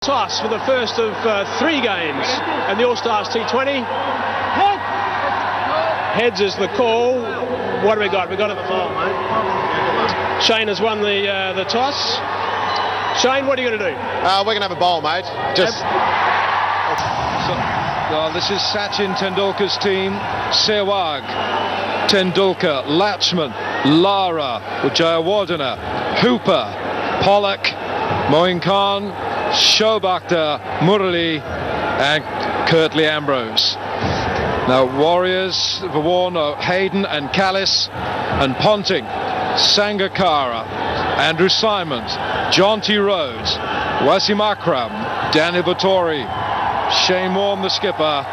Toss for the first of 3 games in the All-Stars T20. Heads is the call. What do we got? We got it the ball, mate. Shane has won the toss. Shane, what are you going to do? We're going to have a bowl, mate. Well, this is Sachin Tendulkar's team. Sehwag, Tendulkar, Laxman, Lara, Jayawardene, Hooper, Pollock, Moin, Shoaib, Muralitharan and curtly Ambrose. Now Warriors, Vaughan, Hayden and Kallis and Ponting, Sangakkara, Andrew Symonds, Rhodes, Wasim, Akram, Vettori, Shane Warne the skipper,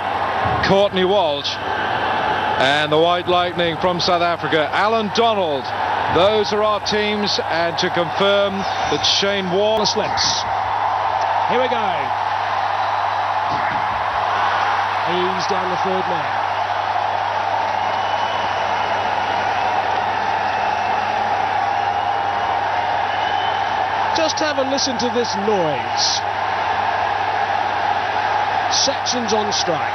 Walsh and the White Lightning from South Africa, Alan Donald. Those are our teams, and to confirm that Shane Warne slips. Here we go. He's down the third man. Just have a listen to this noise. Sachin's on strike.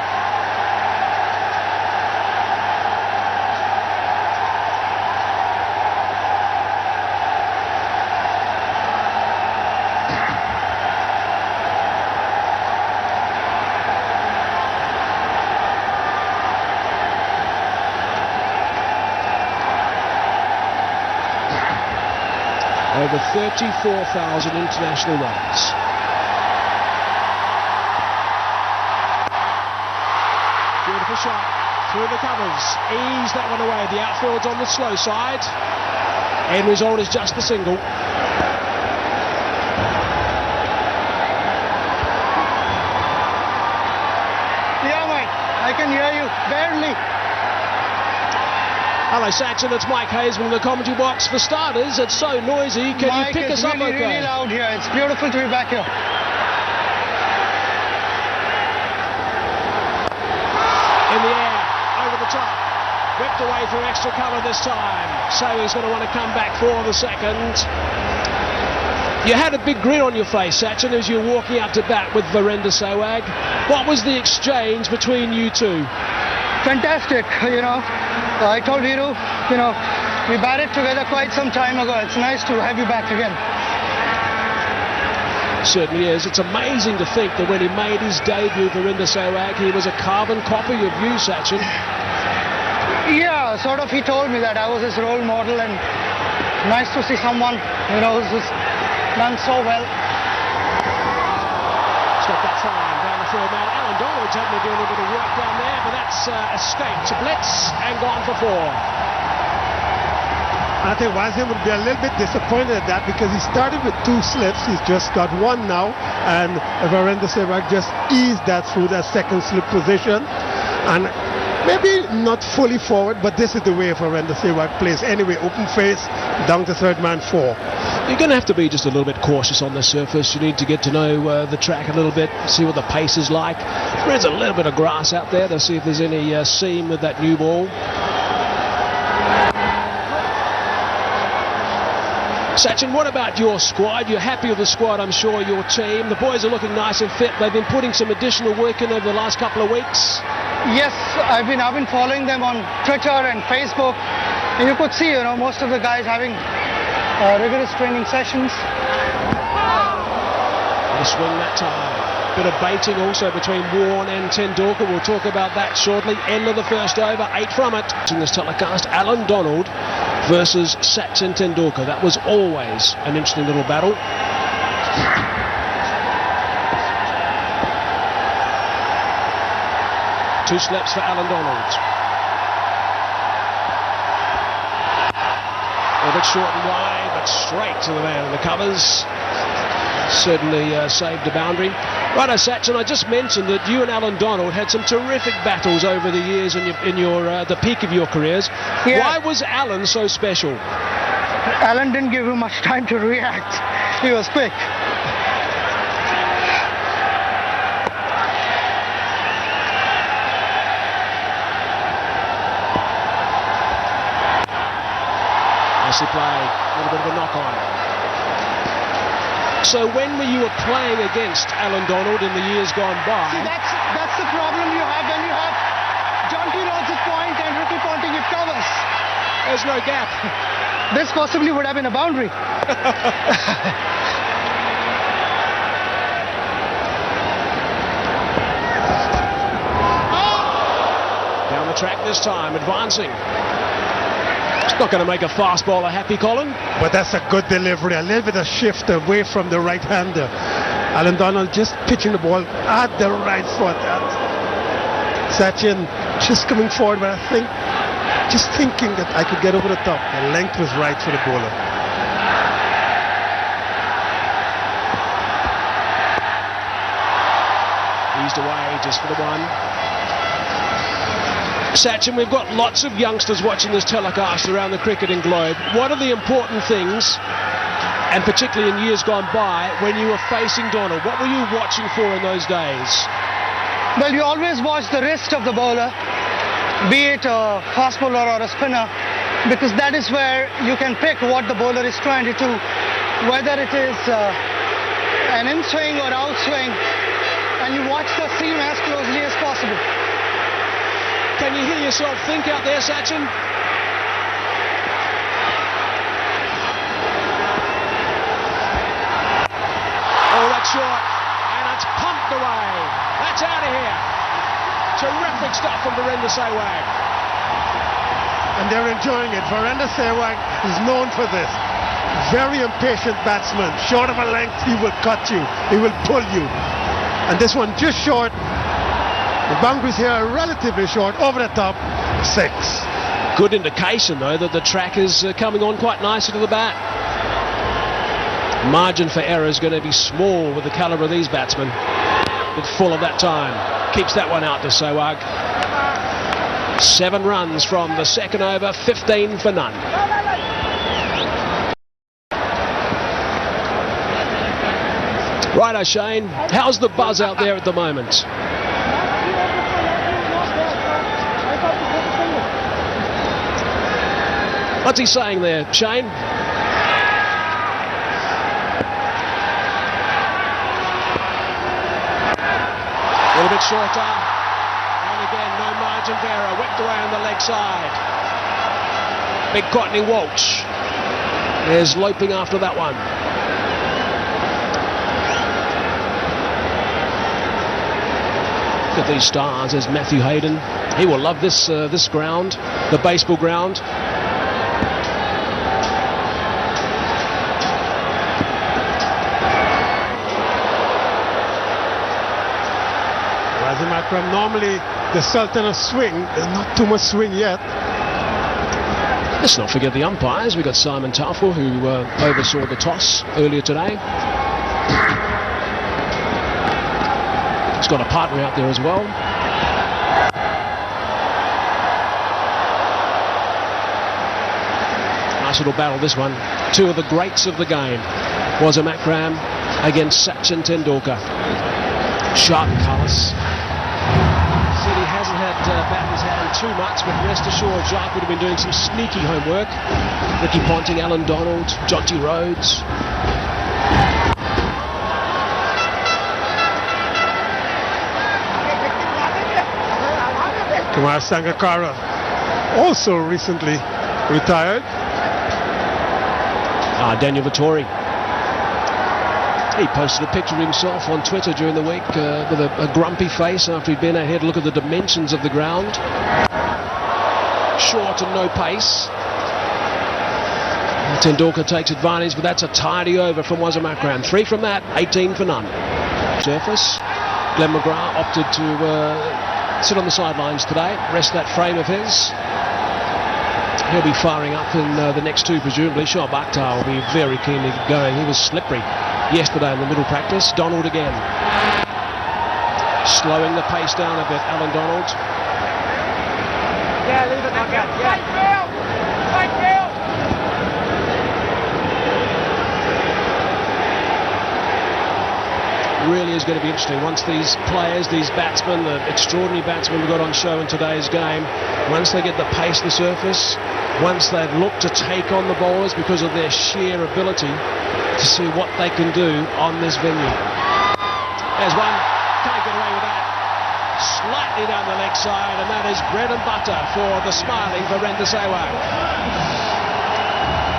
Over 34,000 international runs. Beautiful shot through the covers. Ease that one away. The outfield's on the slow side. End result is just a single. Yeah, mate. I can hear you barely. Hello, Sachin, it's Mike Hayden in the commentary box. For starters, it's so noisy. Can you pick us up okay? It's really loud here. It's beautiful to be back here. In the air, over the top. Whipped away through extra cover this time. So he's going to want to come back for the second. You had a big grin on your face, Sachin, as you were walking out to bat with Sehwag. What was the exchange between you two? Fantastic, I told Viru, we batted together quite some time ago. It's nice to have you back again. Certainly is. It's amazing to think that when he made his debut for Sehwag, he was a carbon copy of you, Sachin. Yeah, sort of. He told me that I was his role model, and nice to see someone, who's done so well. Stop that time down the third man. Alan Donald's having to do a little bit of work down there, but that's escaped to blitz and gone for 4. I think Wasim would be a little bit disappointed at that because he started with 2 slips. He's just got 1 now, and Sehwag just eased that through that second slip position. And maybe not fully forward, but this is the way Sehwag plays. Anyway, open face, down to third man 4. You're going to have to be just a little bit cautious on the surface. You need to get to know the track a little bit, see what the pace is like. There's a little bit of grass out there to see if there's any seam with that new ball. Sachin, what about your squad? You're happy with the squad, I'm sure, your team. The boys are looking nice and fit. They've been putting some additional work in over the last couple of weeks. Yes, I've been following them on Twitter and Facebook. And you could see, most of the guys having rigorous training sessions. The swing that time. Bit of baiting also between Warne and Tendulkar. We'll talk about that shortly. End of the first over, 8 from it. In this telecast, Alan Donald versus Sachin Tendulkar. That was always an interesting little battle. Two slaps for Alan Donald. A bit short and wide, but straight to the man in the covers. Certainly saved a boundary. Righto, Sachin, I just mentioned that you and Alan Donald had some terrific battles over the years in the peak of your careers. Yeah. Why was Alan so special? Alan didn't give him much time to react. He was quick. Nicely played. A little bit of a knock on. So when were you playing against Alan Donald in the years gone by? See, that's the problem you have when you have John T. Rhodes at point and Ricky Ponting at covers. There's no gap. This possibly would have been a boundary. Down the track this time, advancing. It's not going to make a fast bowler happy, Colin. But that's a good delivery. A little bit of shift away from the right-hander. Alan Donald just pitching the ball at the right foot. Sachin just coming forward, but I think just thinking that I could get over the top. The length was right for the bowler. Eased away just for the one. Sachin, we've got lots of youngsters watching this telecast around the cricketing globe. What are the important things, and particularly in years gone by, when you were facing Donald? What were you watching for in those days? Well, you always watch the wrist of the bowler, be it a fast bowler or a spinner, because that is where you can pick what the bowler is trying to do, whether it is an in-swing or out-swing, and you watch the seam as closely as possible. Can you hear yourself think out there, Sachin? Oh, that's short, and it's pumped away. That's out of here. Terrific stuff from Virender Sehwag. And they're enjoying it. Virender Sehwag is known for this. Very impatient batsman. Short of a length, he will cut you. He will pull you. And this one just short. The boundaries here are relatively short. Over the top, 6. Good indication, though, that the track is coming on quite nicely to the bat. Margin for error is going to be small with the calibre of these batsmen. But full of that time. Keeps that one out to Sehwag. 7 runs from the second over, 15 for none. Righto, Shane. How's the buzz out there at the moment? What's he saying there, Shane? A little bit shorter. And again, no margin for error. Whipped away on the leg side. Big Courtney Walsh is loping after that one. Look at these stars. There's Matthew Hayden. He will love this this ground, the baseball ground. Wasim Akram, normally the Sultan of swing. There's not too much swing yet. Let's not forget the umpires. We've got Simon Taufel, who oversaw the toss earlier today. He's got a partner out there as well. Nice little battle, this one. 2 of the greats of the game. Wasim Akram against Sachin Tendulkar. Sharp Kallis. Said he hasn't had bat in his hand too much, but rest assured Jacques would have been doing some sneaky homework. Ricky Ponting, Alan Donald, John T. Rhodes. Kumar Sangakkara also recently retired. Daniel Vettori. He posted a picture of himself on Twitter during the week with a grumpy face after he'd been ahead. Look at the dimensions of the ground. Short and no pace. Tendulkar takes advantage, but that's a tidy over from Wasim Akram. 3 from that, 18 for none. Surface. Glenn McGrath opted to sit on the sidelines today, rest that frame of his. He'll be firing up in the next 2, presumably. Shoaib will be very keen to get going. He was slippery yesterday in the middle practice. Donald again. Slowing the pace down a bit, Alan Donald. Yeah, leave it like that. Yeah. really is going to be interesting. Once these players, these batsmen, the extraordinary batsmen we've got on show in today's game, once they get the pace to the surface, once they look to take on the bowlers because of their sheer ability, to see what they can do on this venue. There's one, can't get away with that. Slightly down the leg side, and that is bread and butter for the smiling Virender Sehwag.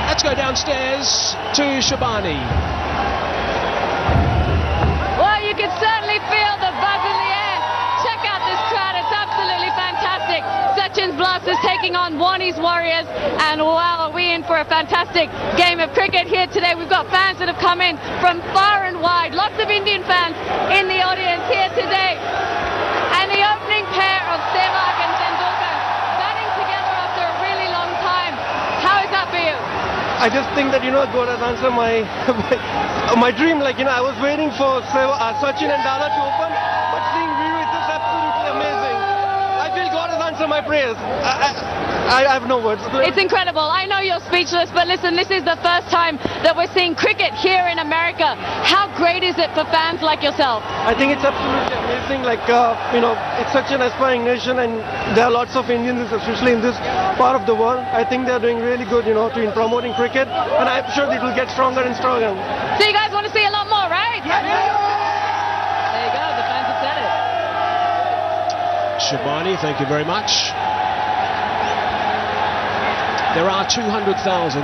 Let's go downstairs to Shabani. Well, you can certainly feel the buzz in the air. Check out this crowd, it's absolutely fantastic. Sachin's Blasters taking on Warne's Warriors, and wow, are we in for a fantastic game of cricket here today. We've got fans that have come in from far and wide, lots of Indian fans in the audience here today. And the opening pair of Sehwag and Tendulkar batting together after a really long time. How is that for you? I just think that, God has answered my my dream. I was waiting for Sachin and Lara to open, but seeing Viru is just absolutely amazing. I feel God has answered my prayers. I have no words. It's incredible. I know you're speechless, but listen, this is the first time that we're seeing cricket here in America. How great is it for fans like yourself? I think it's absolutely amazing. It's such an aspiring nation, and there are lots of Indians, especially in this part of the world. I think they're doing really good, in promoting cricket, and I'm sure it will get stronger and stronger. So you guys want to see a lot more, right? Yeah. There you go, the fans have said it. Shabani, thank you very much. There are 200,000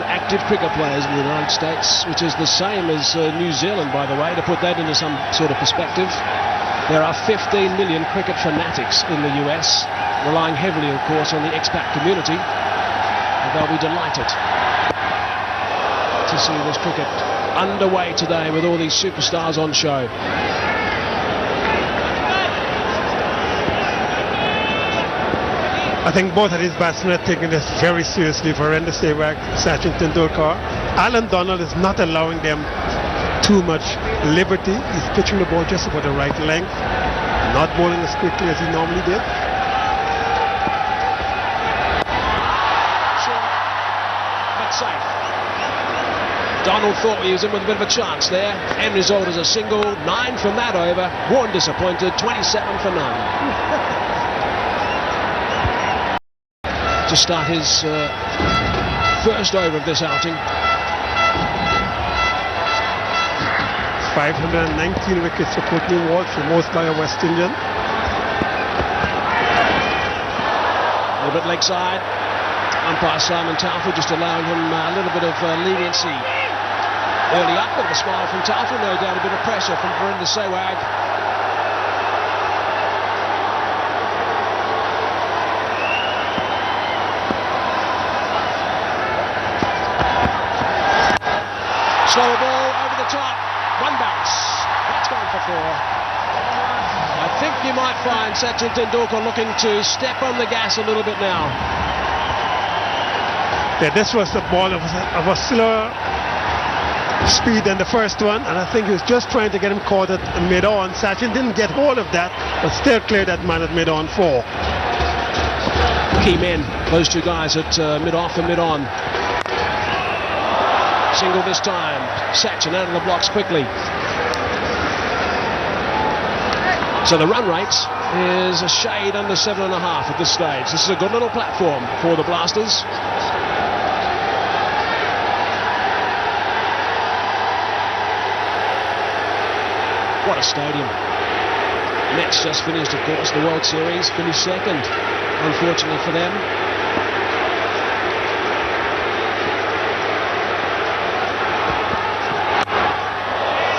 active cricket players in the United States, which is the same as New Zealand, by the way, to put that into some sort of perspective. There are 15 million cricket fanatics in the US, relying heavily, of course, on the expat community. And they'll be delighted to see this cricket underway today with all these superstars on show. I think both of these batsmen are taking this very seriously. Virender Sehwag, Sachin Tendulkar. Alan Donald is not allowing them too much liberty. He's pitching the ball just about the right length, not bowling as quickly as he normally did. Short, but safe. Donald thought he was in with a bit of a chance there. End result is a single, 9 from that over. Warne disappointed, 27 for none. To start his first over of this outing. 519 wickets for Ponting, Walsh, the most by a West Indian. A little bit leg side. Umpire Simon Taufel just allowing him a little bit of leniency early up. Bit of a smile from Taufel, no doubt a bit of pressure from Virender Sehwag. Slow ball over the top, one bounce. That's gone for 4. I think you might find Sachin Tendulkar looking to step on the gas a little bit now. Yeah, this was a ball of a slower speed than the first one, and I think he was just trying to get him caught at mid-on. Sachin didn't get hold of that, but still cleared that man at mid-on 4. Key men, those two guys at mid-off and mid-on. Single this time. Sachin out of the blocks quickly. So the run rate is a shade under 7.5 at this stage. This is a good little platform for the Blasters. What a stadium. Mets just finished, of course, the World Series. Finished second, unfortunately for them.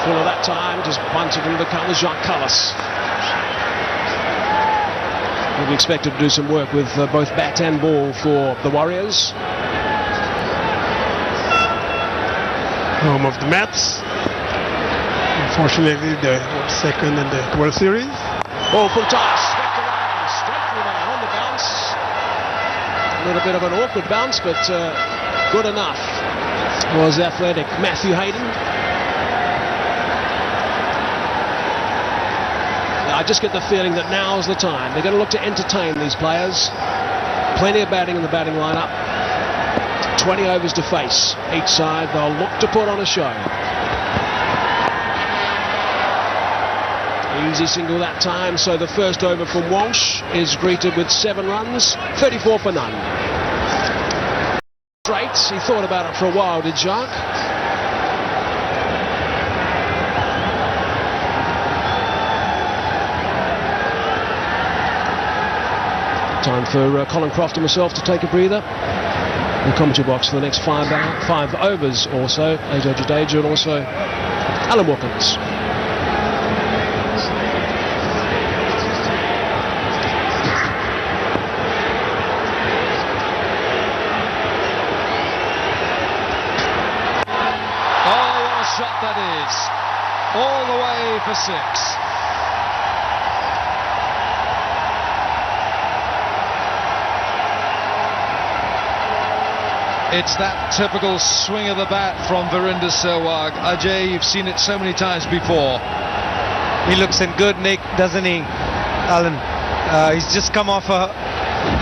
Full of that time, just bunted into the colours, Kallis. Will be expected to do some work with both bat and ball for the Warriors. Home of the Mets. Unfortunately, the second in the World Series. Ball from toss, swept around, straight through there on the bounce. A little bit of an awkward bounce, but good enough. Was athletic Matthew Hayden. I just get the feeling that now's the time. They're going to look to entertain these players. Plenty of batting in the batting lineup. 20 overs to face each side. They'll look to put on a show. Easy single that time, so the first over from Walsh is greeted with 7 runs, 34 for none. Straight, he thought about it for a while, did Jacques? Time for Colin Croft and myself to take a breather. The commentary box for the next 5 overs also, AJ Jadeja and also Alan Watkins. Shot that is, all the way for 6. It's that typical swing of the bat from Virender Sehwag. Ajay, you've seen it so many times before. He looks in good nick, doesn't he, Alan? He's just come off a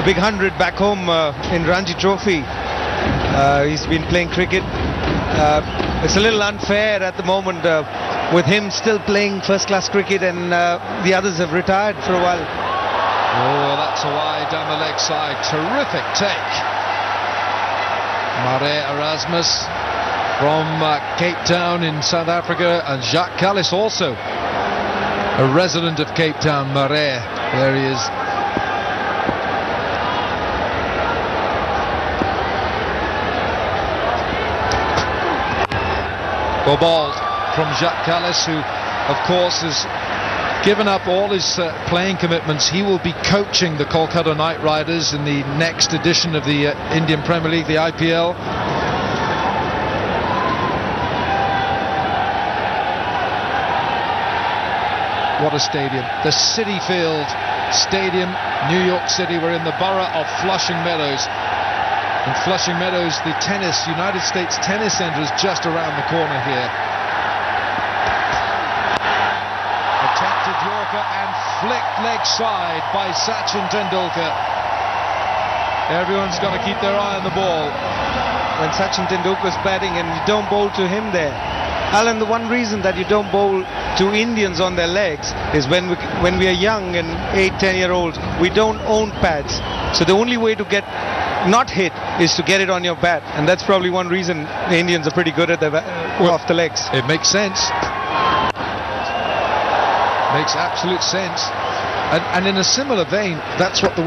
big 100 back home in Ranji Trophy. He's been playing cricket. It's a little unfair at the moment with him still playing first-class cricket and the others have retired for a while. Oh, that's a wide down the leg side. Terrific take. Mare Erasmus from Cape Town in South Africa, and Jacques Kallis also a resident of Cape Town. Mare, there he is. Ball from Jacques Kallis, who of course has given up all his playing commitments. He will be coaching the Kolkata Knight Riders in the next edition of the Indian Premier League, the IPL. What a stadium. The Citi Field Stadium, New York City. We're in the borough of Flushing Meadows. In Flushing Meadows, the United States Tennis Center is just around the corner here. Attempted Yorker and flicked leg side by Sachin Tendulkar. Everyone's got to keep their eye on the ball. When Sachin Tendulkar's batting and you don't bowl to him there. Alan, the one reason that you don't bowl to Indians on their legs is when we are young and 8-10-year-olds, we don't own pads. So the only way to get not hit is to get it on your bat, and that's probably one reason the Indians are pretty good at the off the legs. It makes sense. Makes absolute sense. And in a similar vein, that's what the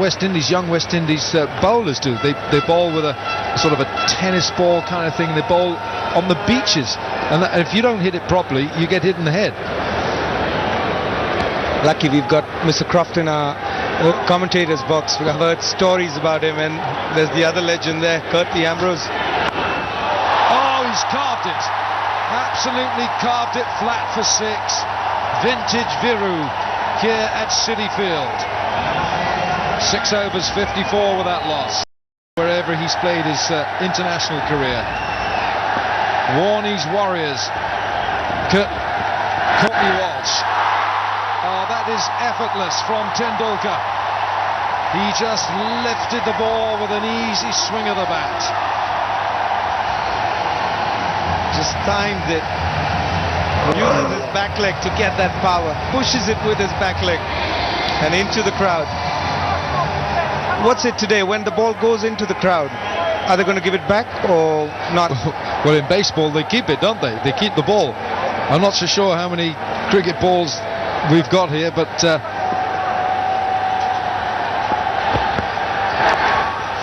young West Indies bowlers do. They bowl with a sort of a tennis ball kind of thing. They bowl on the beaches, and if you don't hit it properly, you get hit in the head. Lucky we've got Mr. Croft in our commentators box. We've heard stories about him, and there's the other legend there, Curtly Ambrose. Oh, he's carved it. Absolutely carved it flat for 6. Vintage Viru here at Citi Field. 6 overs, 54 without loss. Wherever he's played his international career. Warnie's Warriors. Courtney Walsh. Oh, that is effortless from Tendulkar. He just lifted the ball with an easy swing of the bat. Just timed it. Uses his back leg to get that power. Pushes it with his back leg and into the crowd. What's it today? When the ball goes into the crowd, are they going to give it back or not? Well, in baseball they keep it, don't they? They keep the ball. I'm not so sure how many cricket balls we've got here, but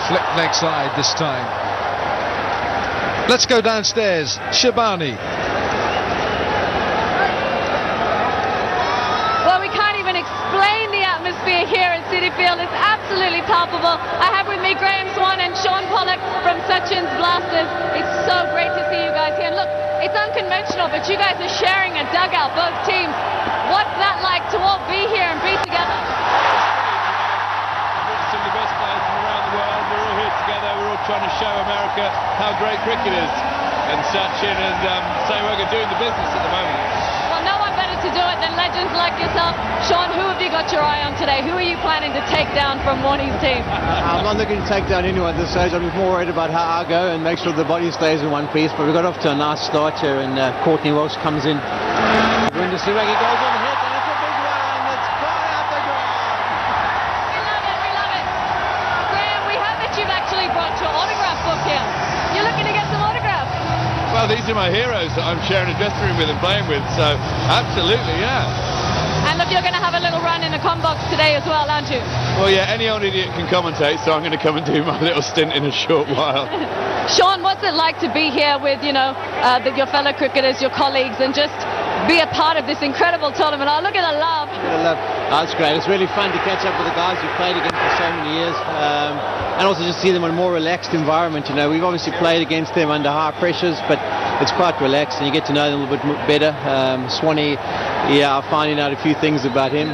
flick leg side this time. Let's go downstairs. Shabani. Well, we can't even explain the atmosphere here at Citi Field. It's absolutely palpable. I have with me Graham Swan and Sean Pollock from Sachin's Blasters. It's so great to see you guys here. And look, it's unconventional, but you guys are sharing a dugout, both teams. What's that like to all be here and be together? Some of the best players from around the world. We're all here together. We're all trying to show America how great cricket is. And Sachin and Sehwag are doing the business at the moment. Well, no one better to do it than legends like yourself. Sean, who have you got your eye on today? Who are you planning to take down from Warnie's team? I'm not looking to take down anyone at this stage. I'm more worried about how I go and make sure the body stays in one piece. But we got off to a nice start here, and Courtney Walsh comes in. When the Sehwag goes on hit, and it's a big one. Well, these are my heroes that I'm sharing a dressing room with and playing with, so absolutely, yeah. And look, you're going to have a little run in the com box today as well, aren't you? Well, yeah, any old idiot can commentate, so I'm going to come and do my little stint in a short while. Sean, what's it like to be here with, you know, your fellow cricketers, your colleagues, and just be a part of this incredible tournament? Oh, look at the love. That's great. It's really fun to catch up with the guys we've played against for so many years, and also just see them in a more relaxed environment. You know, we've obviously played against them under high pressures, but it's quite relaxed, and you get to know them a little bit better. Swanee, yeah, I'm finding out a few things about him.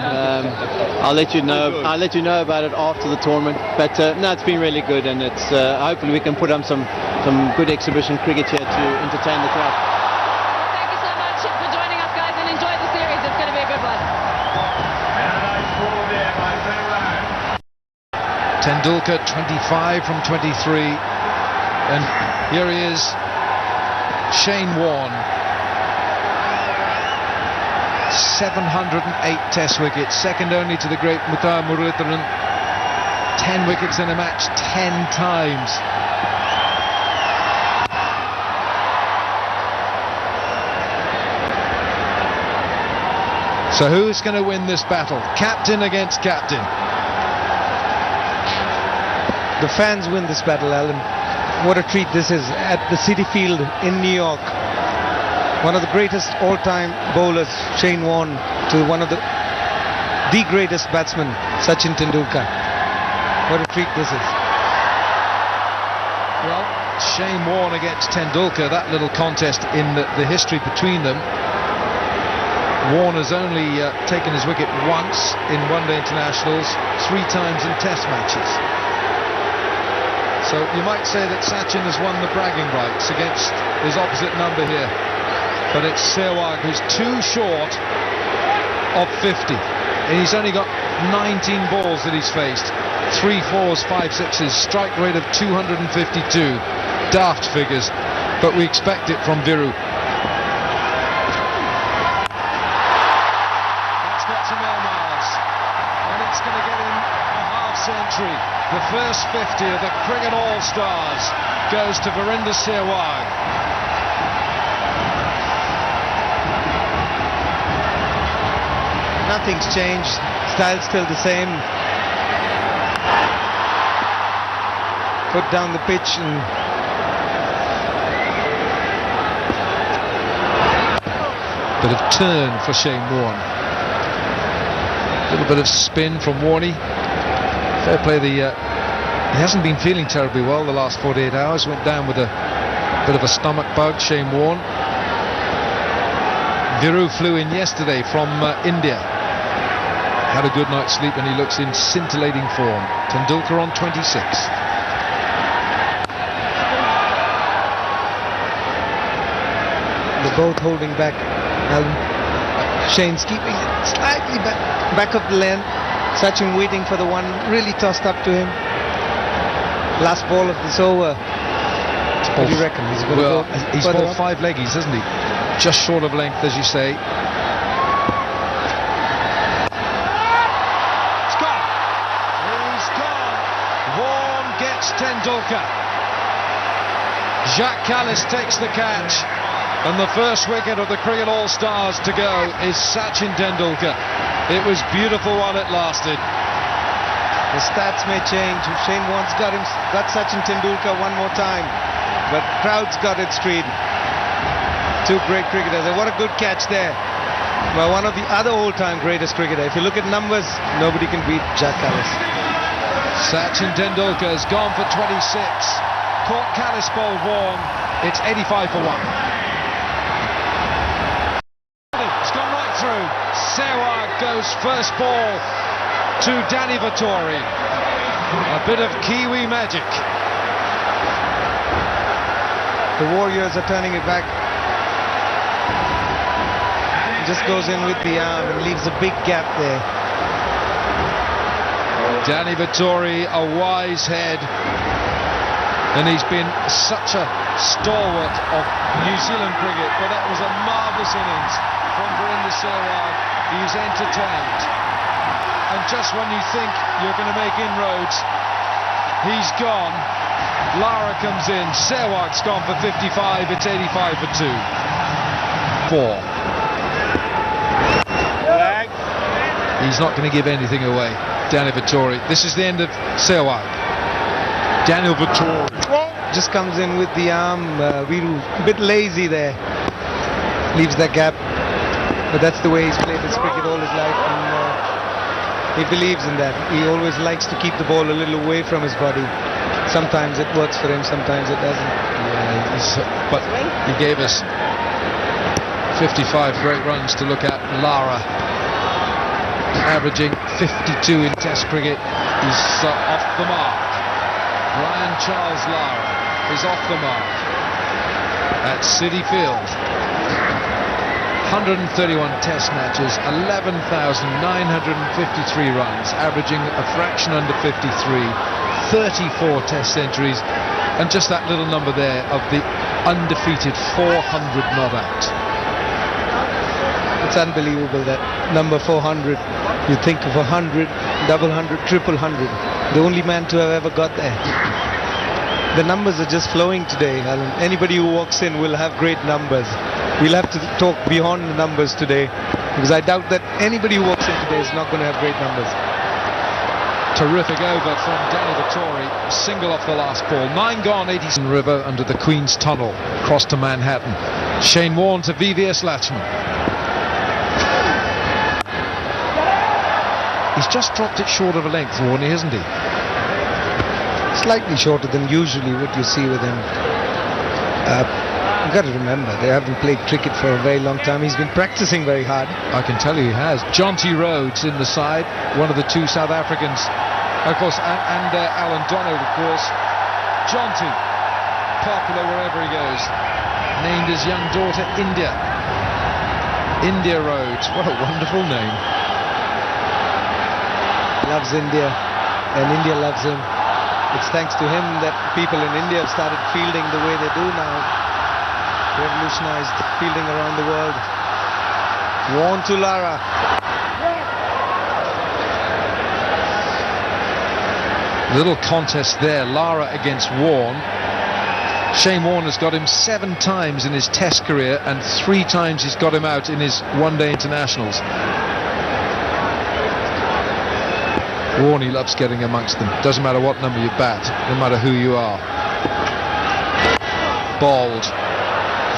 I'll let you know about it after the tournament. But no, it's been really good, and it's hopefully we can put on some good exhibition cricket here to entertain the crowd. Thank you so much for joining us, guys, and enjoy the series. It's going to be a good one. Tendulkar 25 from 23, and here he is, Shane Warne. 708 test wickets, second only to the great Muralitharan. 10 wickets in a match 10 times. So who's going to win this battle? Captain against captain. The fans win this battle, Alan. What a treat this is at the Citi Field in New York. One of the greatest all-time bowlers, Shane Warne, to one of the greatest batsmen, Sachin Tendulkar. What a treat this is. Well, Shane Warne against Tendulkar, that little contest in the history between them. Warne has only taken his wicket once in one-day internationals, 3 times in test matches. So you might say that Sachin has won the bragging rights against his opposite number here. But it's Sehwag who's too short of 50. And he's only got 19 balls that he's faced. 3 4s, 5 6s, strike rate of 252. Daft figures, but we expect it from Viru. That's got some air miles. And it's going to get him a half century. The first 50 of the Cricket All-Stars goes to Virender Sehwag. Nothing's changed, style's still the same. Put down the pitch and bit of turn for Shane Warne. A little bit of spin from Warne. Fair play, he hasn't been feeling terribly well the last 48 hours. Went down with a bit of a stomach bug, Shane Warne. Viru flew in yesterday from India. Had a good night's sleep and he looks in scintillating form. Tendulkar on 26. They're both holding back. Shane's keeping it slightly back of the lane. Sachin waiting for the one really tossed up to him. Last ball of this over. What do you reckon? He's going to go he's bowled 5 leggies, hasn't he? Just short of length, as you say. It's gone. He's gone. Vaughan gets Tendulkar. Kallis takes the catch. And the first wicket of the Cricket All-Stars to go is Sachin Tendulkar. It was beautiful while it lasted. The stats may change. Shane Warne's got Sachin Tendulkar one more time. But crowd's got its treat. 2 great cricketers. And what a good catch there. Well, one of the other all-time greatest cricketers. If you look at numbers, nobody can beat Kallis. Sachin Tendulkar has gone for 26. Caught Kallis bowled Vaughan. It's 85 for 1. It's gone right through. Sehwag goes first ball to Danny Vettori. A bit of Kiwi magic. The Warriors are turning it back. Just goes in with the arm and leaves a big gap there. Danny Vettori, a wise head, and he's been such a stalwart of New Zealand cricket, but that was a marvellous innings from Virender Sehwag. He's entertained, and just when you think you're going to make inroads, he's gone. Lara comes in. Sehwag's gone for 55. It's 85 for 2. 4. He's not going to give anything away. Daniel Vettori. This is the end of Sehwag. Daniel Vettori just comes in with the arm. Viru a bit lazy there. Leaves that gap. But that's the way he's played his cricket all his life, and he believes in that. He always likes to keep the ball a little away from his body. Sometimes it works for him, sometimes it doesn't. Yeah, but he gave us 55 great runs to look at. Lara averaging 52 in Test cricket. He's off the mark. Brian Charles Lara is off the mark at City Field. 131 Test matches, 11,953 runs, averaging a fraction under 53, 34 Test centuries, and just that little number there of the undefeated 400 not out. It's unbelievable, that number 400. You think of 100, double 100, triple 100. The only man to have ever got there. The numbers are just flowing today, Alan. Anybody who walks in will have great numbers. We'll have to talk beyond the numbers today, because I doubt that anybody who walks in today is not going to have great numbers. Terrific over from Daniel Vettori, single off the last ball. 9 gone, 80 River under the Queen's Tunnel, across to Manhattan. Shane Warne to VVS Laxman. He's just dropped it short of a length, Warne, hasn't he? Slightly shorter than usually what you see with him. You've got to remember, they haven't played cricket for a very long time. He's been practicing very hard. I can tell you he has. Jonty Rhodes in the side, one of the 2 South Africans, of course, and Alan Donald, of course. Jonty, popular wherever he goes. Named his young daughter India. India Rhodes, what a wonderful name. Loves India, and India loves him. It's thanks to him that people in India have started fielding the way they do now. Revolutionized fielding around the world. Warne to Lara. Little contest there. Lara against Warne. Shane Warne has got him 7 times in his Test career, and 3 times he's got him out in his one-day internationals. Warne, he loves getting amongst them. Doesn't matter what number you bat, no matter who you are. Bald.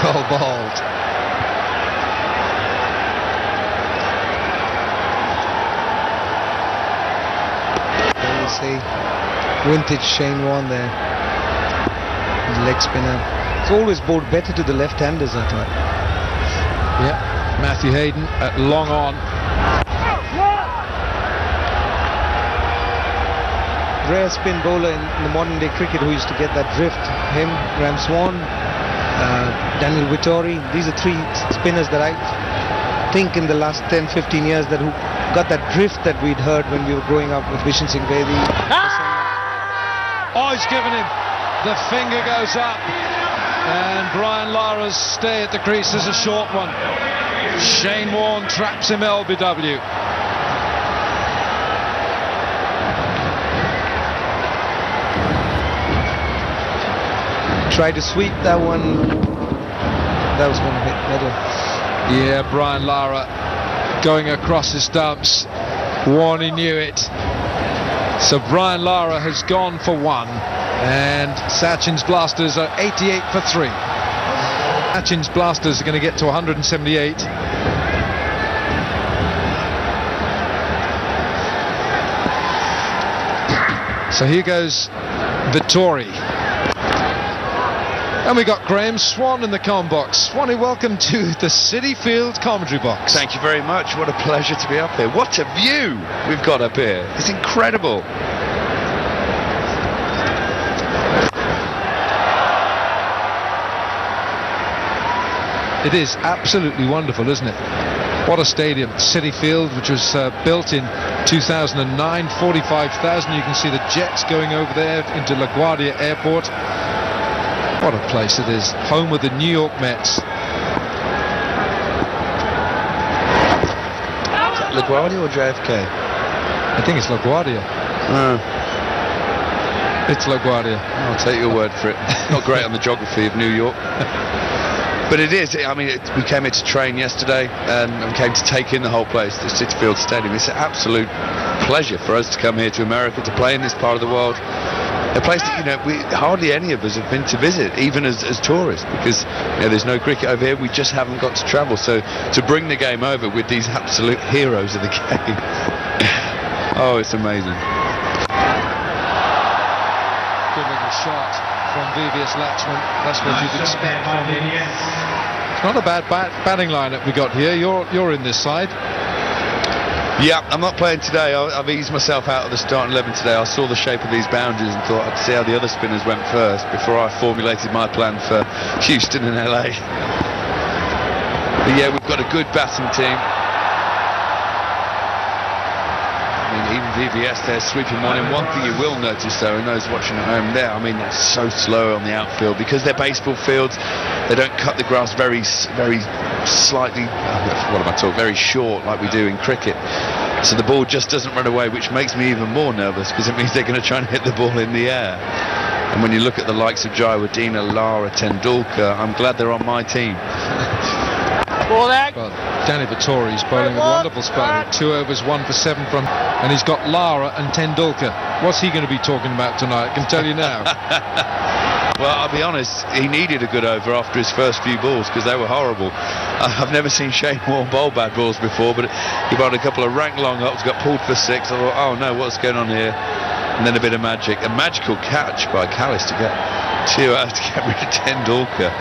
Oh, bald. There you see vintage Shane Warne there. His leg spinner. It's always bowled better to the left-handers, I thought. Yeah, Matthew Hayden at long on. Rare spin bowler in the modern day cricket who used to get that drift. Him, Ram Swan, Daniel Vettori. These are 3 spinners that I think in the last 10-15 years that who got that drift that we'd heard when we were growing up with Vishen Singh Bedi. Oh, he's given him. The finger goes up, and Brian Lara's stay at the crease is a short one. Shane Warne traps him LBW. Tried to sweep that one. That was going to hit middle. Yeah, Brian Lara going across his stumps. Warne knew it. So Brian Lara has gone for 1, and Sachin's Blasters are 88 for 3. Sachin's Blasters are going to get to 178. So here goes Vettori. And we got Graham Swan in the comm box. Swanee, welcome to the City Field commentary box. Thank you very much. What a pleasure to be up here. What a view we've got up here. It's incredible. It is absolutely wonderful, isn't it? What a stadium. City Field, which was built in 2009, 45,000. You can see the jets going over there into LaGuardia Airport. What a place it is. Home of the New York Mets. LaGuardia or JFK? I think it's LaGuardia. It's LaGuardia. I'll take your word for it. Not great on the geography of New York. But it is. I mean, we came here to train yesterday and came to take in the whole place, the Citi Field Stadium. It's an absolute pleasure for us to come here to America to play in this part of the world. A place that, hardly any of us have been to visit, even as tourists, because there's no cricket over here. We just haven't got to travel. So to bring the game over with these absolute heroes of the game, oh, it's amazing. Good little shot from VVS Laxman. That's what you'd expect from him. It's not a bad batting lineup we got here. You're in this side. Yeah, I'm not playing today. I've eased myself out of the starting 11 today. I saw the shape of these boundaries and thought I'd see how the other spinners went first before I formulated my plan for Houston and LA. But yeah, we've got a good batting team. I mean, even VVS there sweeping one in. One thing you will notice, though, and those watching at home there, I mean, they're so slow on the outfield because they're baseball fields. They don't cut the grass very slightly, very short like we do in cricket. So the ball just doesn't run away, which makes me even more nervous because it means they're going to try and hit the ball in the air. And when you look at the likes of Jayawardene, Lara, Tendulkar, I'm glad they're on my team. Well, Danny Vettori's bowling a wonderful spell. 2 overs, 1 for 7 from, and he's got Lara and Tendulkar. What's he going to be talking about tonight? I can tell you now. Well, I'll be honest, he needed a good over after his first few balls because they were horrible. I've never seen Shane Warne bowl bad balls before, but he bowled a couple of rank long ups, got pulled for 6. I thought, oh no, what's going on here? And then a bit of magic. A magical catch by Kallis to get 2 out to get rid of Tendulkar.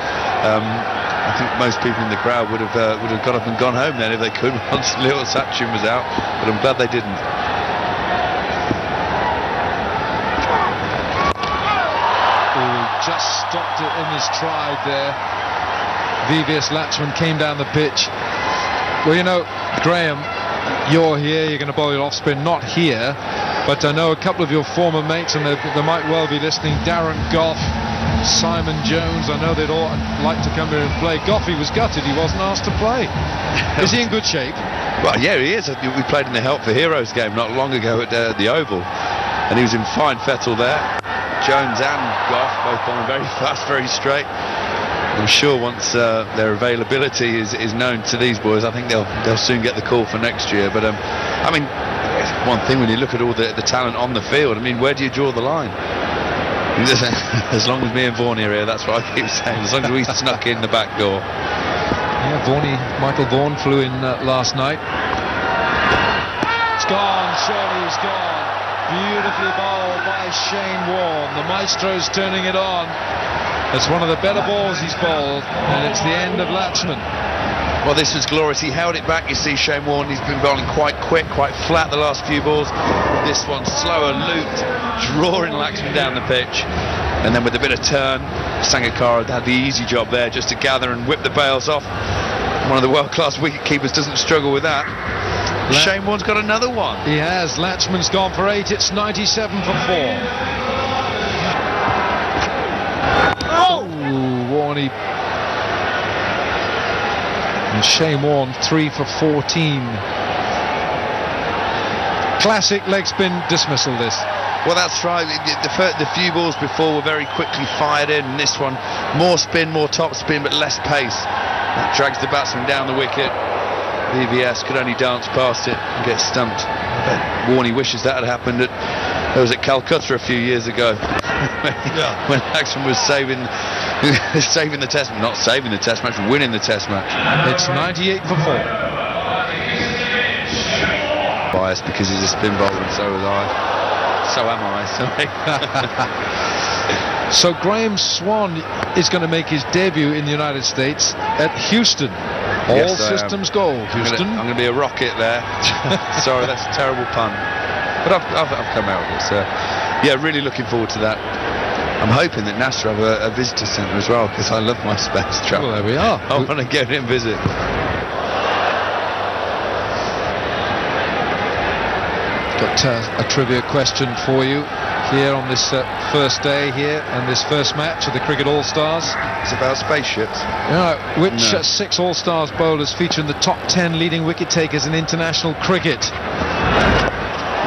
I think most people in the crowd would have got up and gone home then if they could once little Sachin was out, but I'm glad they didn't. Just stopped it in his stride there. VVS Laxman came down the pitch. Well, Graham, you're here, you're going to bowl your off spin, not here, but I know a couple of your former mates, and they might well be listening. Darren Gough, Simon Jones, I know they'd all like to come here and play. Goughy was gutted he wasn't asked to play. Is he in good shape? Well, yeah, he is. We played in the Help for Heroes game not long ago at the Oval, and he was in fine fettle there. Jones and Gough both bowling very fast, very straight. I'm sure once their availability is known to these boys, I think they'll soon get the call for next year. But I mean, one thing when you look at all the talent on the field, I mean, where do you draw the line? As long as me and Vaughan are here, that's what I keep saying. As long as we snuck in the back door. Yeah, Michael Vaughan flew in last night. It's gone, surely it's gone. Beautifully bowled by Shane Warne. The maestro's turning it on. It's one of the better balls he's bowled, and it's the end of Laxman. Well, this was glorious. He held it back. You see Shane Warne, he's been bowling quite quick, quite flat the last few balls. This one slower, looped, drawing Laxman down the pitch. And then with a bit of turn, Sangakkara had the easy job there just to gather and whip the bails off. One of the world-class wicket keepers doesn't struggle with that. Shane Warne's got another one. He has. Laxman's gone for 8. It's 97 for 4. Oh! Warne. And Shane Warne 3 for 14. Classic leg spin dismissal, this. Well, that's right. The few balls before were very quickly fired in, and this one more spin, more top spin, but less pace. That drags the batsman down the wicket. VVS could only dance past it and get stumped. Warne wishes that had happened at Calcutta a few years ago. When Akram was saving the test, not saving the test match, winning the test match. It's 98 for 4. Biased because he's a spin bowler and so was I. So am I, sorry. So Graham Swan is going to make his debut in the United States at Houston. All systems go, Houston. I'm going to be a rocket there. Sorry, that's a terrible pun. But I've come out with it, so yeah, really looking forward to that. I'm hoping that NASA have a visitor centre as well, because I love my space travel. Well, there we are. I want to go in and visit. Got a trivia question for you here on this first day here and this first match of the Cricket All-Stars. It's about spaceships. Which 6 All-Stars bowlers feature in the top 10 leading wicket takers in international cricket?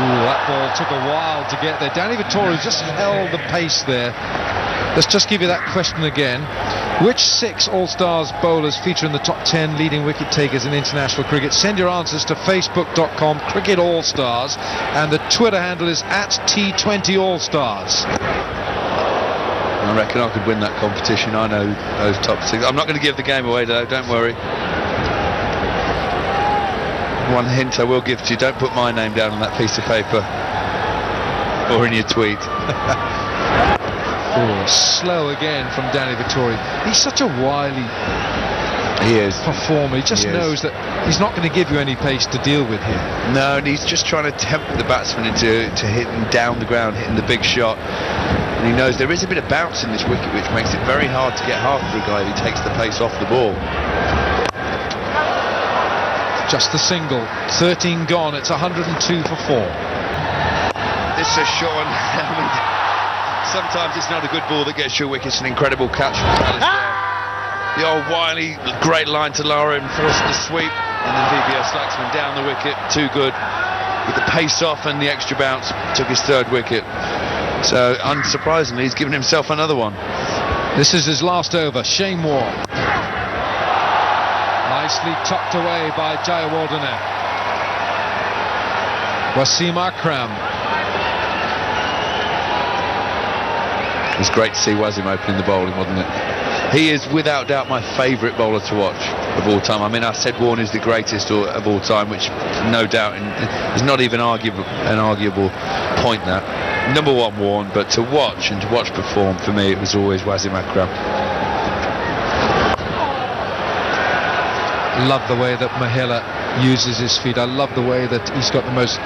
Ooh, that ball took a while to get there. Danny Vettori just held the pace there. Let's just give you that question again. Which 6 All-Stars bowlers feature in the top 10 leading wicket takers in international cricket? Send your answers to facebook.com Cricket All-Stars, and the Twitter handle is @T20 All-Stars. I reckon I could win that competition. I know those top 6. I'm not going to give the game away though, don't worry. One hint I will give to you: don't put my name down on that piece of paper or in your tweet. Oh, slow again from Danny Vettori. He's such a wily performer. He just knows that he's not going to give you any pace to deal with here. No, and he's just trying to tempt the batsman into hitting down the ground, hitting the big shot. And he knows there is a bit of bounce in this wicket, which makes it very hard to get half for a guy who takes the pace off the ball. Just the single. 13 gone. It's 102 for 4. This is Sean. Sometimes it's not a good ball that gets your wicket. It's an incredible catch from Kallis there. The old wily, great line to Lara and forcing the sweep, and then VBS Laxman down the wicket. Too good. With the pace off and the extra bounce, took his 3rd wicket. So unsurprisingly, he's given himself another one. This is his last over. Shane Warne. Nicely tucked away by Jayawardene. Wasim Akram. It was great to see Wasim opening the bowling, wasn't it? He is without doubt my favourite bowler to watch of all time. I mean, I said Warne is the greatest of all time, which no doubt is not even an arguable point that. Number 1 Warne, but to watch perform, for me it was always Wasim Akram. Love the way that Mahela uses his feet. I love the way that he's got the most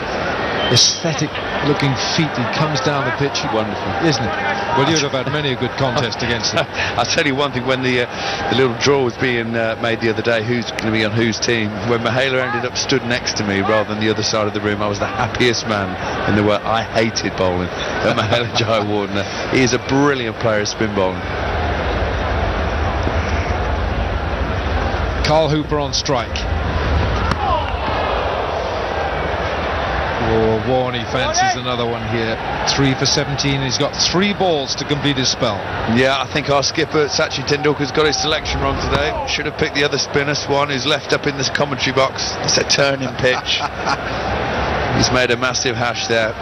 aesthetic looking feet. He comes down the pitch. Wonderful, isn't it? Well, you'd have had many a good contest against him. I'll tell you one thing: when the little draw was being made the other day, who's going to be on whose team, when Mahela ended up stood next to me rather than the other side of the room, I was the happiest man in the world. I hated bowling, but Mahela Jayawardene, he is a brilliant player of spin bowling. Carl Hooper on strike. Oh, Warne fancies another one here. 3 for 17. He's got 3 balls to complete his spell. Yeah, I think our skipper Sachin Tendulkar's got his selection wrong today. Should have picked the other spinner, Swan, who's left up in this commentary box. It's a turning pitch. He's made a massive hash there.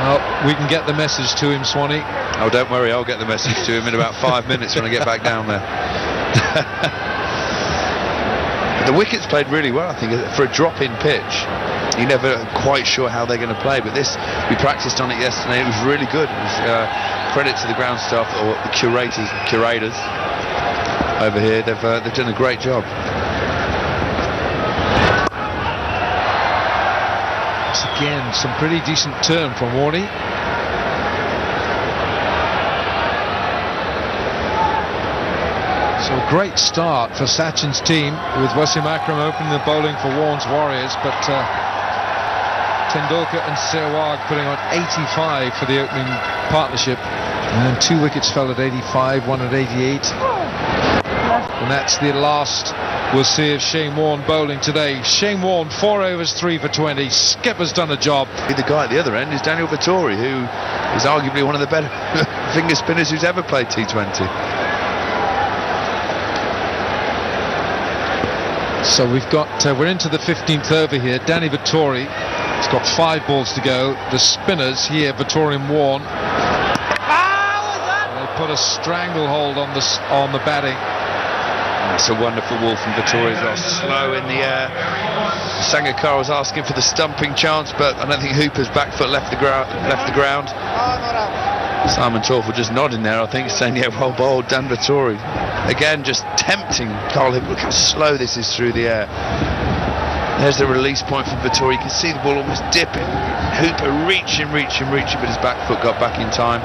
Well, we can get the message to him, Swanee. Oh, don't worry, I'll get the message to him in about 5 minutes when I get back down there. The wicket's played really well, I think, for a drop-in pitch. You're never quite sure how they're going to play, but this, we practiced on it yesterday. It was really good. It was credit to the ground staff, or the curators over here. They've done a great job. Once again, some pretty decent turn from Warne. So a great start for Sachin's team, with Wasim Akram opening the bowling for Warne's Warriors, but Tendulkar and Sehwag putting on 85 for the opening partnership, and then 2 wickets fell at 85, 1 at 88. And that's the last we'll see of Shane Warne bowling today. Shane Warne, 4 overs, 3 for 20. Skipper's done a job. The guy at the other end is Daniel Vettori, who is arguably one of the better finger spinners who's ever played T20. So we've got, we're into the 15th over here. Danny Vettori has got 5 balls to go. The spinners here, Vettori and Warne. They put a stranglehold on the batting. That's a wonderful wall from Vettori as well. Slow in the air. Sangakkara was asking for the stumping chance, but I don't think Hooper's back foot left the ground. Simon Torfel just nodding there, I think, saying, yeah, well bowled, Dan Vettori. Again, just tempting Carl Hooper. Look how slow this is through the air. There's the release point from Vettori. You can see the ball almost dipping. Hooper reaching, but his back foot got back in time.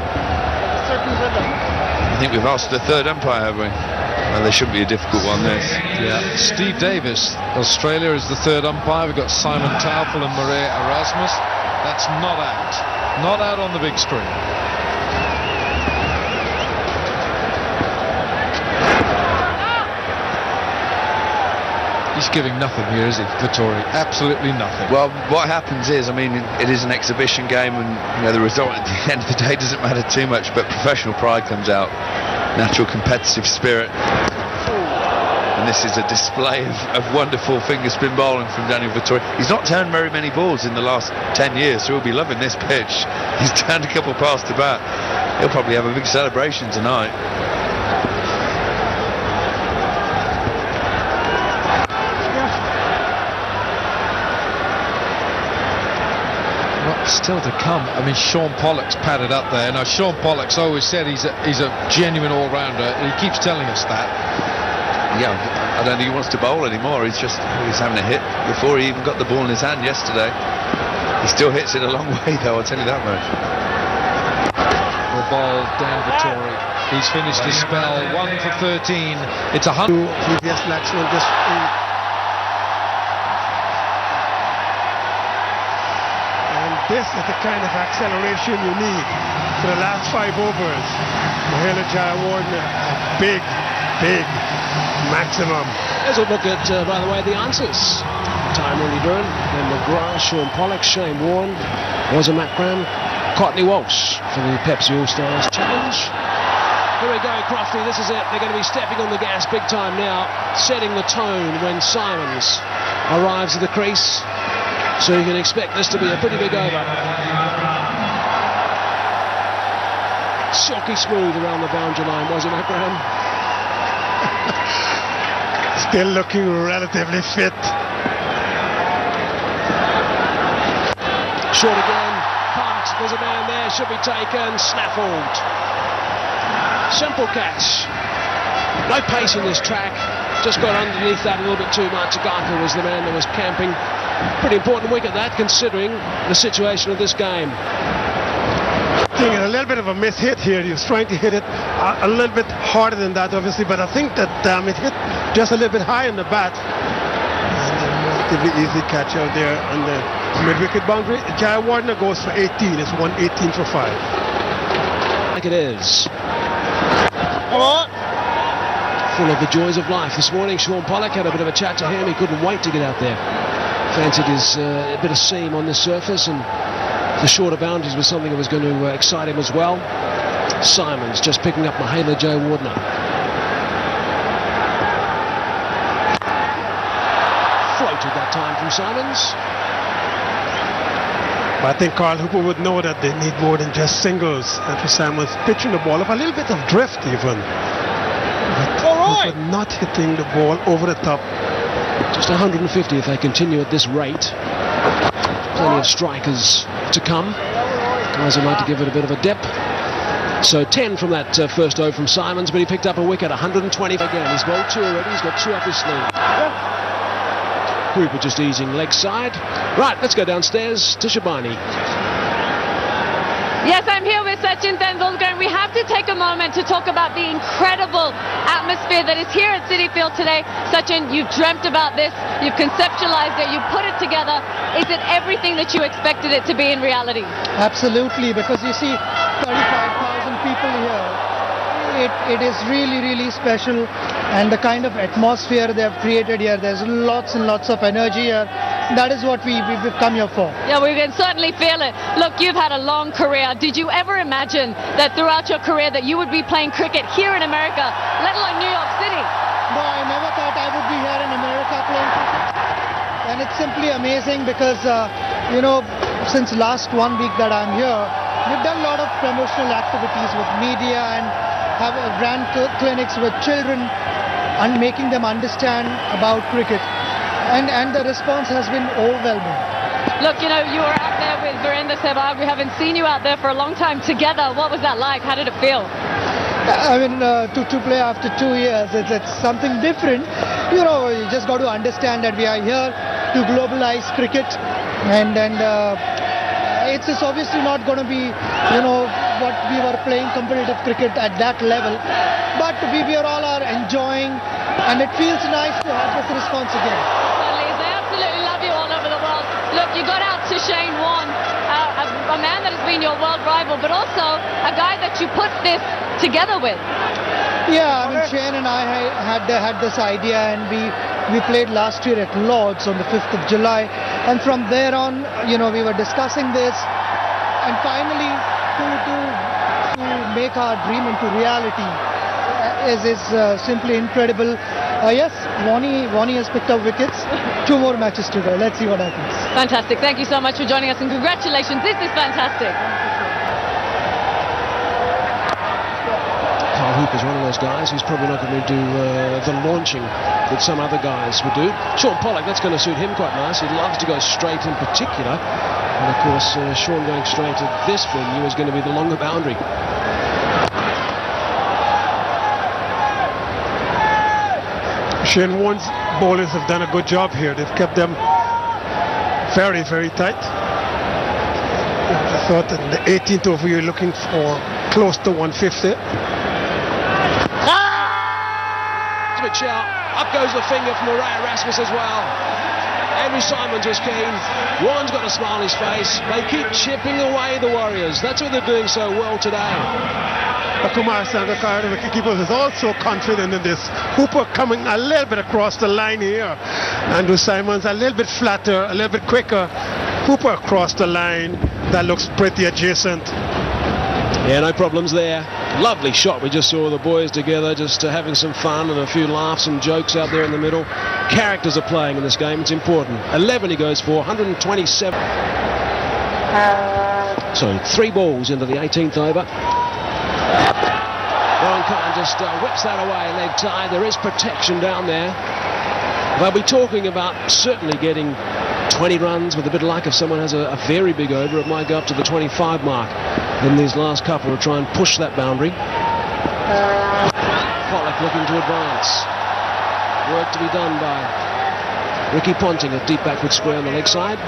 I think we've asked the 3rd umpire, have we? Well, there shouldn't be a difficult one, this. Yeah. Steve Davis, Australia, is the 3rd umpire. We've got Simon Taufel and Maria Erasmus. That's not out. Not out on the big screen. He's giving nothing here, is he, Vettori? Absolutely nothing. Well, what happens is, I mean, it is an exhibition game, and the result at the end of the day doesn't matter too much, but professional pride comes out, natural competitive spirit. And this is a display of wonderful finger spin bowling from Daniel Vettori. He's not turned very many balls in the last 10 years, so he'll be loving this pitch. He's turned a couple past the bat. He'll probably have a big celebration tonight. Still to come. I mean, Sean Pollock's padded up there. Now, Sean Pollock's always said he's a genuine all-rounder, and he keeps telling us that. Yeah, I don't think he wants to bowl anymore. He's having a hit before he even got the ball in his hand yesterday. He still hits it a long way, though, I'll tell you that much. The ball, Dan Vettori. He's finished his spell, 1 for 13. It's 100. Previous Laxman just... This is the kind of acceleration you need for the last 5 overs. Mahela Jayawardene, a big maximum. There's a look at, by the way, the answers. Time Willie Byrne, then McGrath, Sean Pollock, Shane Warne, Wasim, Akram, Courtney Walsh for the Pepsi All-Stars Challenge. Here we go, Crofty, this is it. They're going to be stepping on the gas big time now, setting the tone when Symonds arrives at the crease. So you can expect this to be a pretty big over. Silky smooth around the boundary line, wasn't it, Graham? Still looking relatively fit. Short again, pumped, there's a man there, should be taken, snaffled. Simple catch. No pace in this track, just got underneath that a little bit too much. Agarkar was the man that was camping. Pretty important wicket that, considering the situation of this game. A little bit of a miss hit here. He was trying to hit it a little bit harder than that, obviously, but I think that it hit just a little bit high on the bat. And a relatively easy catch out there on the mid-wicket boundary. Jayawardene goes for 18. It's 118 for 5. Like it is. Full of the joys of life this morning. Sean Pollock had a bit of a chat to him. He couldn't wait to get out there. Fancied his a bit of seam on the surface, and the shorter boundaries was something that was going to excite him as well. Symonds just picking up Mahela Jayawardene. Floated that time from Symonds. I think Carl Hooper would know that they need more than just singles. And for Symonds pitching the ball up a little bit of drift even. But not hitting the ball over the top. Just 150 if they continue at this rate. Plenty of strikers to come. Guys would like to give it a bit of a dip. So 10 from that first over from Symonds, but he picked up a wicket. 120 again. He's bowled 2 already. He's got 2 up his sleeve. Hooper just easing leg side. Right, let's go downstairs to Shabani. Yes, I'm here with Sachin Tendulkar, and we have to take a moment to talk about the incredible atmosphere that is here at Citi Field today. Sachin, you've dreamt about this, you've conceptualized it, you put it together. Is it everything that you expected it to be in reality? Absolutely, because you see 35,000 people here. It is really special, and the kind of atmosphere they have created here, there's lots and lots of energy here. That is what we've come here for. Yeah, we can certainly feel it. Look, you've had a long career. Did you ever imagine that throughout your career that you would be playing cricket here in America, let alone New York City? No, I never thought I would be here in America playing cricket. And it's simply amazing because, since last 1 week that I'm here, we've done a lot of promotional activities with media and have ran clinics with children and making them understand about cricket. And the response has been overwhelming. Look, you were out there with Sehwag. We haven't seen you out there for a long time together. What was that like? How did it feel? I mean, to play after 2 years, it's something different. You just got to understand that we are here to globalize cricket, and it's obviously not going to be, what we were playing competitive cricket at that level, but we all are enjoying, and it feels nice to have this response again. They absolutely love you all over the world. Look, you got out to Shane Warne, a man that has been your world rival, but also a guy that you put this together with. Yeah, I mean, Shane and I had this idea, and we played last year at Lord's on the 5th of July, and from there on, we were discussing this, and finally to make our dream into reality is simply incredible. Yes, Warne has picked up wickets. 2 more matches to go. Let's see what happens. Fantastic. Thank you so much for joining us, and congratulations. This is fantastic. Hooper's one of those guys who's probably not going to do the launching that some other guys would do. Sean Pollock, that's going to suit him quite nice. He loves to go straight in particular. And of course, Sean going straight at this venue is going to be the longer boundary. Shane Warne's bowlers have done a good job here. They've kept them very, very tight. I thought in the 18th over you're looking for close to 150. Shout. Up goes the finger from Rasmus as well. Henry Symonds was keen. Warne's got a smile on his face. They keep chipping away the Warriors. That's what they're doing so well today. Kumar Sangakkara, the wicketkeeper, is also confident in this. Hooper coming a little bit across the line here. Andrew Symonds a little bit flatter, a little bit quicker. Hooper across the line. That looks pretty adjacent. Yeah, no problems there. Lovely shot. We just saw the boys together, just having some fun and a few laughs and jokes out there in the middle. Characters are playing in this game. It's important. 11 he goes for, 127. So 3 balls into the 18th over. Vaughan just whips that away, leg tie. There is protection down there. They'll be talking about certainly getting 20 runs with a bit of luck. If someone has a very big over, it might go up to the 25 mark. Then these last couple will try and push that boundary. Pollock looking to advance. Work to be done by Ricky Ponting, a deep backward square on the leg side.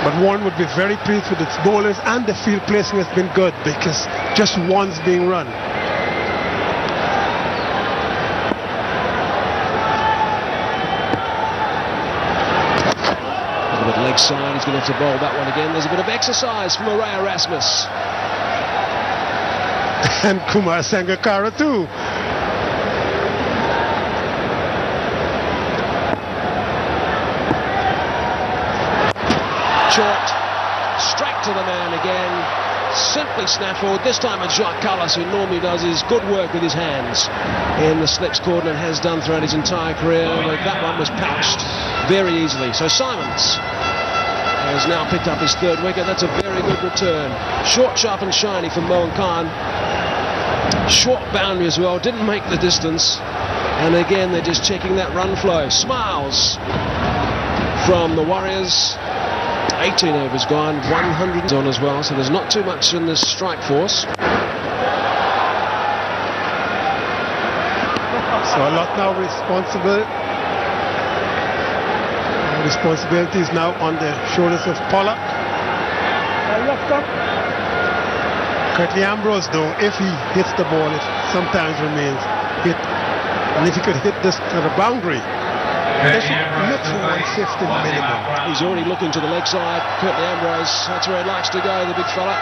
But Warne would be very pleased with its bowlers, and the field placing has been good because just one's being run. Leg side, he's going to have to bowl that one again. There's a bit of exercise from Rasmus. And Kumar Sangakkara too. Short, straight to the man again. Simply snaffled. This time it's Kallis, who normally does his good work with his hands in the slips corner and has done throughout his entire career. But that one was pouched very easily. So Symonds has now picked up his 3rd wicket. That's a very good return. Short, sharp and shiny from Moin. Short boundary as well. Didn't make the distance. And again, they're just checking that run flow. Smiles from the Warriors. 18 overs gone, 100 on as well, so there's not too much in this strike force. So a lot now responsibility is now on the shoulders of Pollock. Curtly Ambrose, though, if he hits the ball, it sometimes remains hit. And if he could hit this to the boundary, they should look for 150 minimum. He's already looking to the leg side. Curtly Ambrose, that's where he likes to go, the big fella.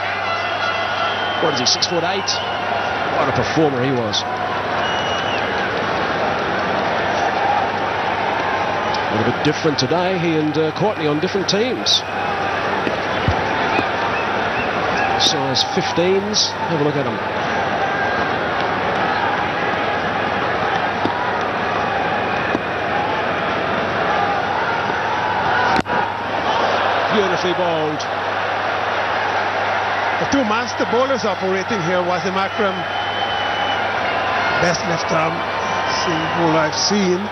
What is he, 6'8"? What a performer he was. A little bit different today. He and Courtney on different teams. Size 15s. Have a look at them. Beautifully bowled. The 2 master bowlers operating here, Wasim Akram, best left arm bowler I've seen.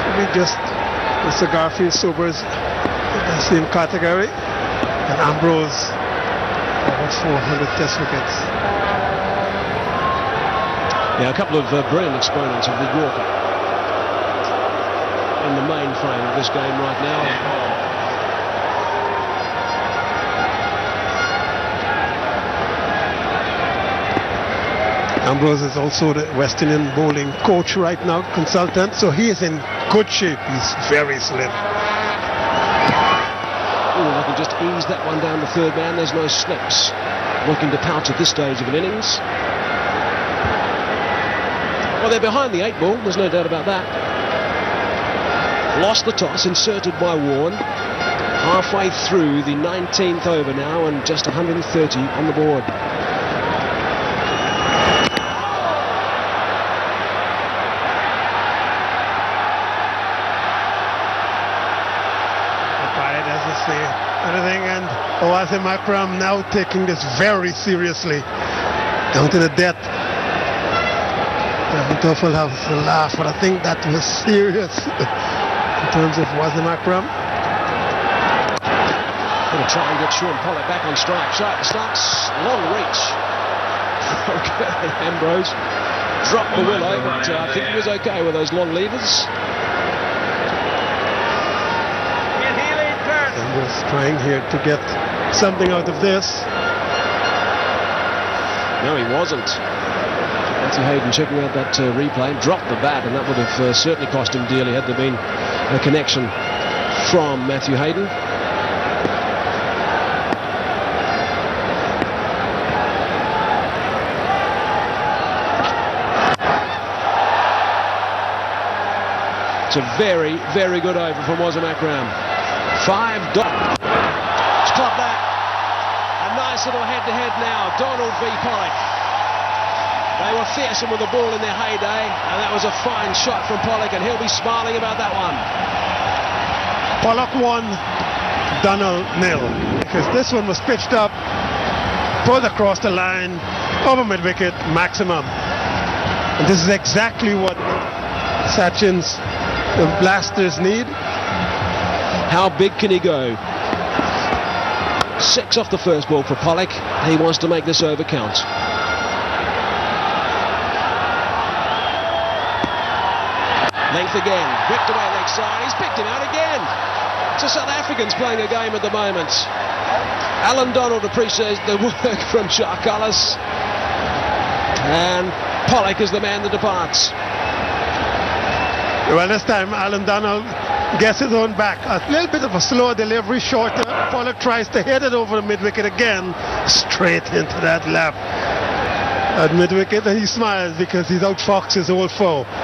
Maybe just Mr. Garfield Sobers in the same category, and Ambrose over 400 test wickets. Yeah, a couple of brilliant exponents of the Yorker in the main frame of this game right now. Ambrose is also the West Indian bowling coach right now, consultant, so he is in good shape. He's very slim. Oh, they can just ease that one down to 3rd man. There's no slips. Looking to pounce at this stage of an innings. Well, they're behind the 8 ball, there's no doubt about that. Lost the toss, inserted by Warne. Halfway through the 19th over now and just 130 on the board. Anything, and Wasim Akram now taking this very seriously, down to the death. Toffel has a laugh, but I think that was serious in terms of Wasim Akram. Going to try and get Sean Pollock back on strike. Starts long reach. Okay, Ambrose dropped the willow, but I think he was okay with those long levers. Ambrose trying here to get something out of this. No, he wasn't. Matthew Hayden checking out that replay, dropped the bat, and that would have certainly cost him dearly had there been a connection from Matthew Hayden. It's a very, very good over from Wasim Akram. 5 Donald. Stop that. A nice little head-to-head now. Donald v. Pollock. They were fearsome with the ball in their heyday, and that was a fine shot from Pollock, and he'll be smiling about that one. Pollock 1, Donald 0. Because this one was pitched up, pulled across the line, over mid-wicket, maximum. And this is exactly what Sachin's blasters need. How big can he go? 6 off the first ball for Pollock. He wants to make this over count. Length again, whipped away leg side. He's picked him out again. So South Africans playing a game at the moment. Alan Donald appreciates the work from Kallis. And Pollock is the man that departs. Well, this time Alan Donald gets his own back. A little bit of a slow delivery, shorter. Pollock tries to hit it over the mid-wicket again, straight into that lap at mid-wicket, and he smiles because he's outfoxed his old foe.